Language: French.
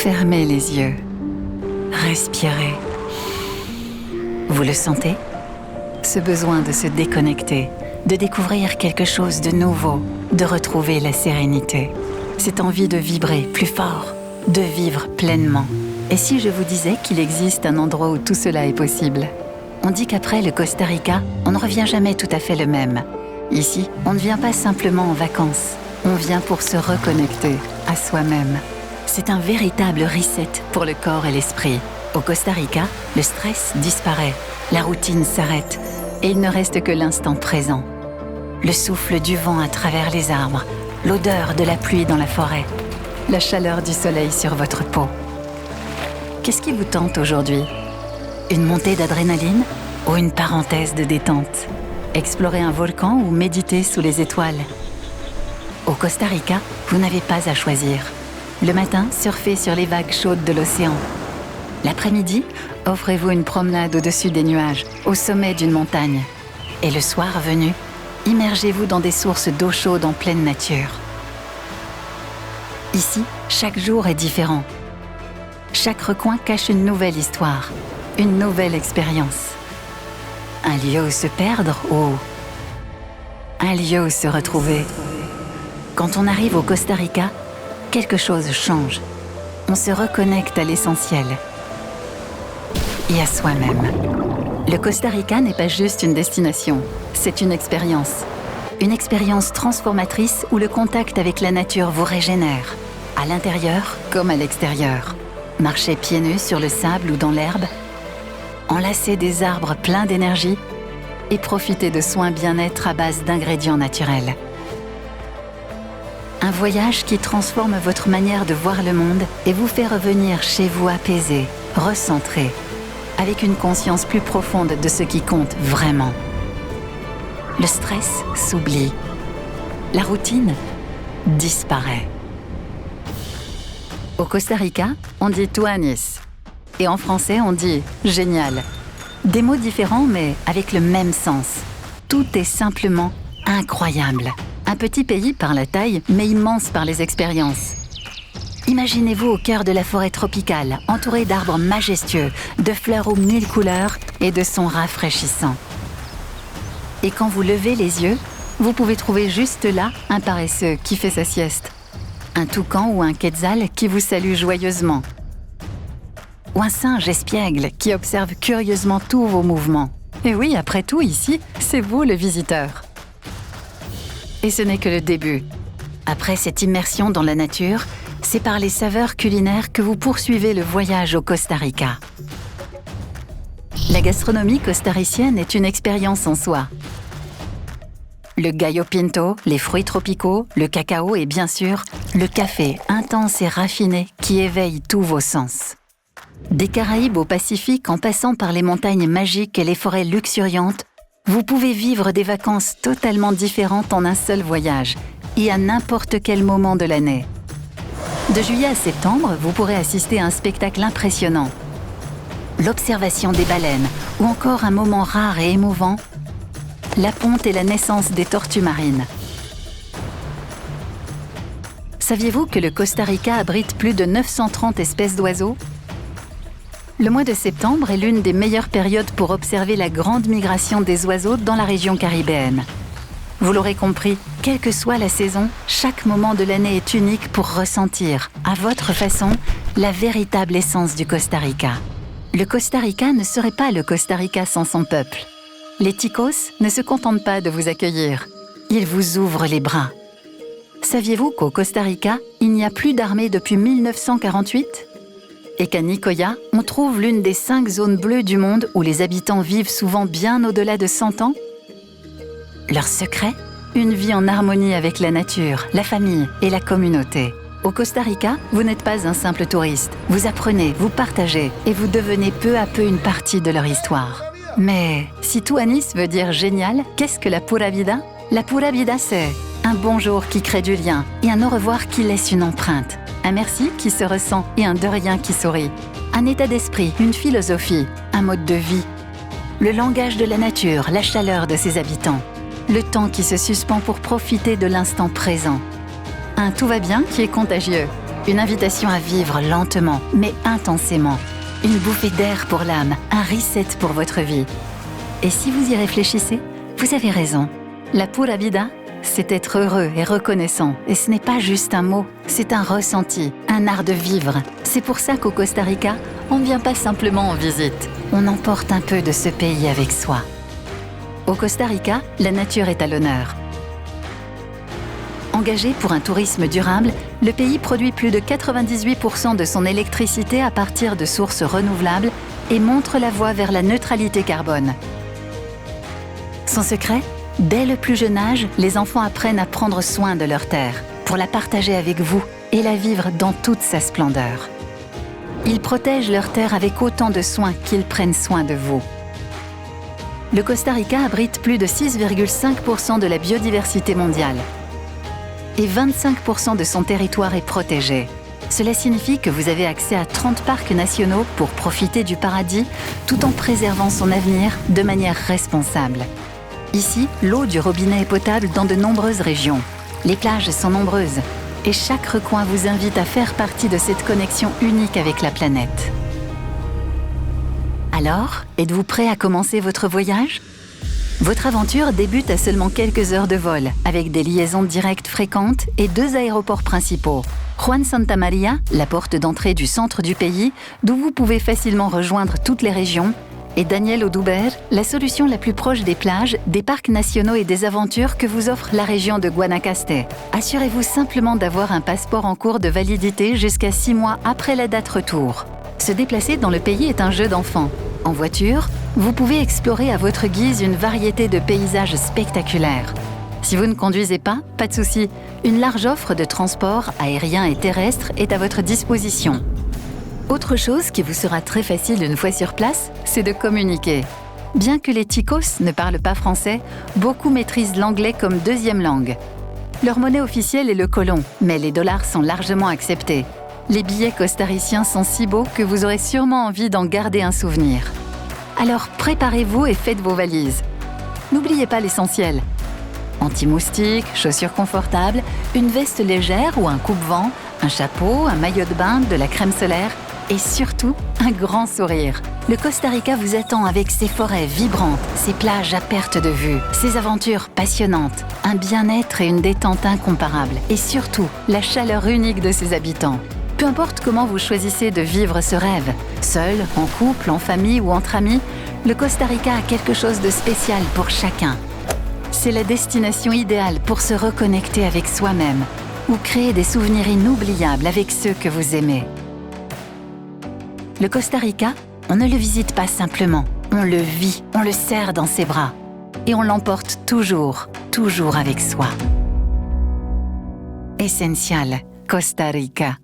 Fermez les yeux. Respirez. Vous le sentez? Ce besoin de se déconnecter, de découvrir quelque chose de nouveau, de retrouver la sérénité. Cette envie de vibrer plus fort, de vivre pleinement. Et si je vous disais qu'il existe un endroit où tout cela est possible? On dit qu'après le Costa Rica, on ne revient jamais tout à fait le même. Ici, on ne vient pas simplement en vacances. On vient pour se reconnecter à soi-même. C'est un véritable reset pour le corps et l'esprit. Au Costa Rica, le stress disparaît, la routine s'arrête et il ne reste que l'instant présent. Le souffle du vent à travers les arbres, l'odeur de la pluie dans la forêt, la chaleur du soleil sur votre peau. Qu'est-ce qui vous tente aujourd'hui? Une montée d'adrénaline ou une parenthèse de détente? Explorer un volcan ou méditer sous les étoiles? Au Costa Rica, vous n'avez pas à choisir. Le matin, surfez sur les vagues chaudes de l'océan. L'après-midi, offrez-vous une promenade au-dessus des nuages, au sommet d'une montagne. Et le soir venu, immergez-vous dans des sources d'eau chaude en pleine nature. Ici, chaque jour est différent. Chaque recoin cache une nouvelle histoire, une nouvelle expérience. Un lieu où se perdre ou un lieu où se retrouver. Quand on arrive au Costa Rica, quelque chose change. On se reconnecte à l'essentiel et à soi-même. Le Costa Rica n'est pas juste une destination, c'est une expérience. Une expérience transformatrice où le contact avec la nature vous régénère, à l'intérieur comme à l'extérieur. Marchez pieds nus sur le sable ou dans l'herbe, enlacez des arbres pleins d'énergie et profitez de soins bien-être à base d'ingrédients naturels. Un voyage qui transforme votre manière de voir le monde et vous fait revenir chez vous apaisé, recentré, avec une conscience plus profonde de ce qui compte vraiment. Le stress s'oublie. La routine disparaît. Au Costa Rica, on dit tuanis. Et en français, on dit génial. Des mots différents, mais avec le même sens. Tout est simplement incroyable. Un petit pays par la taille, mais immense par les expériences. Imaginez-vous au cœur de la forêt tropicale, entouré d'arbres majestueux, de fleurs aux 1000 couleurs et de sons rafraîchissants. Et quand vous levez les yeux, vous pouvez trouver juste là un paresseux qui fait sa sieste, un toucan ou un quetzal qui vous salue joyeusement, ou un singe espiègle qui observe curieusement tous vos mouvements. Et oui, après tout, ici, c'est vous le visiteur. Et ce n'est que le début. Après cette immersion dans la nature, c'est par les saveurs culinaires que vous poursuivez le voyage au Costa Rica. La gastronomie costaricienne est une expérience en soi. Le gallo pinto, les fruits tropicaux, le cacao et bien sûr, le café intense et raffiné qui éveille tous vos sens. Des Caraïbes au Pacifique en passant par les montagnes magiques et les forêts luxuriantes, vous pouvez vivre des vacances totalement différentes en un seul voyage et à n'importe quel moment de l'année. De juillet à septembre, vous pourrez assister à un spectacle impressionnant. L'observation des baleines ou encore un moment rare et émouvant, la ponte et la naissance des tortues marines. Saviez-vous que le Costa Rica abrite plus de 930 espèces d'oiseaux? Le mois de septembre est l'une des meilleures périodes pour observer la grande migration des oiseaux dans la région caribéenne. Vous l'aurez compris, quelle que soit la saison, chaque moment de l'année est unique pour ressentir, à votre façon, la véritable essence du Costa Rica. Le Costa Rica ne serait pas le Costa Rica sans son peuple. Les ticos ne se contentent pas de vous accueillir, ils vous ouvrent les bras. Saviez-vous qu'au Costa Rica, il n'y a plus d'armée depuis 1948 ? Et qu'à Nicoya, on trouve l'une des 5 zones bleues du monde où les habitants vivent souvent bien au-delà de 100 ans ? Leur secret ? Une vie en harmonie avec la nature, la famille et la communauté. Au Costa Rica, vous n'êtes pas un simple touriste. Vous apprenez, vous partagez et vous devenez peu à peu une partie de leur histoire. Mais si tuanis veut dire génial, qu'est-ce que la pura vida ? La pura vida, c'est un bonjour qui crée du lien et un au revoir qui laisse une empreinte. Un merci qui se ressent et un de rien qui sourit. Un état d'esprit, une philosophie, un mode de vie. Le langage de la nature, la chaleur de ses habitants. Le temps qui se suspend pour profiter de l'instant présent. Un tout va bien qui est contagieux. Une invitation à vivre lentement, mais intensément. Une bouffée d'air pour l'âme, un reset pour votre vie. Et si vous y réfléchissez, vous avez raison. La pura vida, c'est être heureux et reconnaissant. Et ce n'est pas juste un mot, c'est un ressenti, un art de vivre. C'est pour ça qu'au Costa Rica, on ne vient pas simplement en visite. On emporte un peu de ce pays avec soi. Au Costa Rica, la nature est à l'honneur. Engagé pour un tourisme durable, le pays produit plus de 98% de son électricité à partir de sources renouvelables et montre la voie vers la neutralité carbone. Son secret ? Dès le plus jeune âge, les enfants apprennent à prendre soin de leur terre, pour la partager avec vous et la vivre dans toute sa splendeur. Ils protègent leur terre avec autant de soin qu'ils prennent soin de vous. Le Costa Rica abrite plus de 6,5% de la biodiversité mondiale. Et 25% de son territoire est protégé. Cela signifie que vous avez accès à 30 parcs nationaux pour profiter du paradis tout en préservant son avenir de manière responsable. Ici, l'eau du robinet est potable dans de nombreuses régions. Les plages sont nombreuses et chaque recoin vous invite à faire partie de cette connexion unique avec la planète. Alors, êtes-vous prêt à commencer votre voyage ? Votre aventure débute à seulement quelques heures de vol, avec des liaisons directes fréquentes et 2 aéroports principaux. Juan Santamaría, la porte d'entrée du centre du pays, d'où vous pouvez facilement rejoindre toutes les régions, et Daniel Oduber, la solution la plus proche des plages, des parcs nationaux et des aventures que vous offre la région de Guanacaste. Assurez-vous simplement d'avoir un passeport en cours de validité jusqu'à 6 mois après la date retour. Se déplacer dans le pays est un jeu d'enfant. En voiture, vous pouvez explorer à votre guise une variété de paysages spectaculaires. Si vous ne conduisez pas de souci, une large offre de transports aériens et terrestres est à votre disposition. Autre chose qui vous sera très facile une fois sur place, c'est de communiquer. Bien que les ticos ne parlent pas français, beaucoup maîtrisent l'anglais comme deuxième langue. Leur monnaie officielle est le colon, mais les dollars sont largement acceptés. Les billets costariciens sont si beaux que vous aurez sûrement envie d'en garder un souvenir. Alors préparez-vous et faites vos valises. N'oubliez pas l'essentiel. Anti-moustique, chaussures confortables, une veste légère ou un coupe-vent, un chapeau, un maillot de bain, de la crème solaire et surtout un grand sourire. Le Costa Rica vous attend avec ses forêts vibrantes, ses plages à perte de vue, ses aventures passionnantes, un bien-être et une détente incomparables et surtout la chaleur unique de ses habitants. Peu importe comment vous choisissez de vivre ce rêve, seul, en couple, en famille ou entre amis, le Costa Rica a quelque chose de spécial pour chacun. C'est la destination idéale pour se reconnecter avec soi-même ou créer des souvenirs inoubliables avec ceux que vous aimez. Le Costa Rica, on ne le visite pas simplement, on le vit, on le serre dans ses bras et on l'emporte toujours, toujours avec soi. Essential Costa Rica.